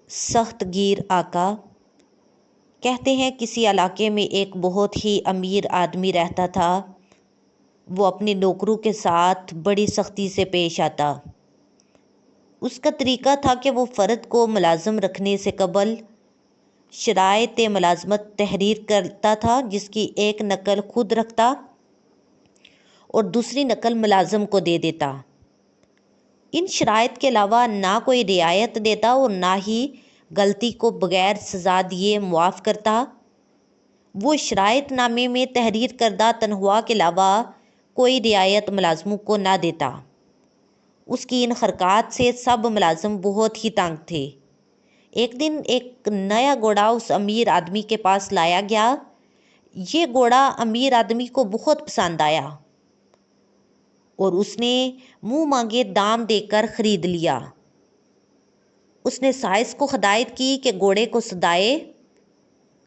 سخت گیر آقا۔ کہتے ہیں کسی علاقے میں ایک بہت ہی امیر آدمی رہتا تھا۔ وہ اپنے نوکروں کے ساتھ بڑی سختی سے پیش آتا۔ اس کا طریقہ تھا کہ وہ فرد کو ملازم رکھنے سے قبل شرائط ملازمت تحریر کرتا تھا، جس کی ایک نقل خود رکھتا اور دوسری نقل ملازم کو دے دیتا۔ ان شرائط کے علاوہ نہ کوئی رعایت دیتا اور نہ ہی غلطی کو بغیر سزا دیے معاف کرتا۔ وہ شرائط نامے میں تحریر کردہ تنخواہ کے علاوہ کوئی رعایت ملازموں کو نہ دیتا۔ اس کی ان حرکات سے سب ملازم بہت ہی تنگ تھے۔ ایک دن ایک نیا گھوڑا اس امیر آدمی کے پاس لایا گیا۔ یہ گھوڑا امیر آدمی کو بہت پسند آیا اور اس نے منہ مانگے دام دے کر خرید لیا۔ اس نے سائس کو ہدایت کی کہ گھوڑے کو سدائے۔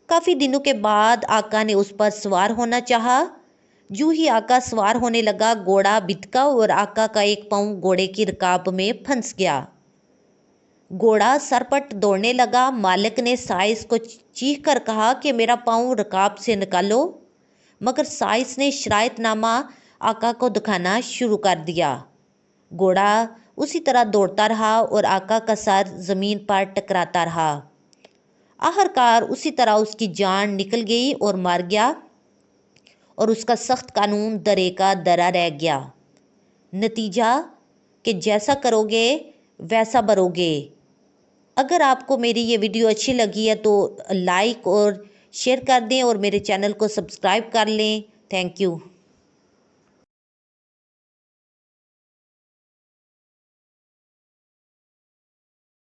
کافی دنوں کے بعد آقا نے اس پر سوار ہونا چاہا۔ جو ہی آقا سوار ہونے لگا، گھوڑا بھٹکا اور آقا کا ایک پاؤں گھوڑے کی رکاب میں پھنس گیا۔ گھوڑا سرپٹ دوڑنے لگا۔ مالک نے سائس کو چیخ کر کہا کہ میرا پاؤں رکاب سے نکالو، مگر سائس نے شرائط نامہ آقا کو دکھانا شروع کر دیا۔ گھوڑا اسی طرح دوڑتا رہا اور آقا کا سر زمین پر ٹکراتا رہا۔ آخرکار اسی طرح اس کی جان نکل گئی اور مر گیا اور اس کا سخت قانون درے کا درا رہ گیا۔ نتیجہ کہ جیسا کرو گے ویسا بھرو گے۔ اگر آپ کو میری یہ ویڈیو اچھی لگی ہے تو لائک اور شیئر کر دیں اور میرے چینل کو سبسکرائب کر لیں۔ Thank you.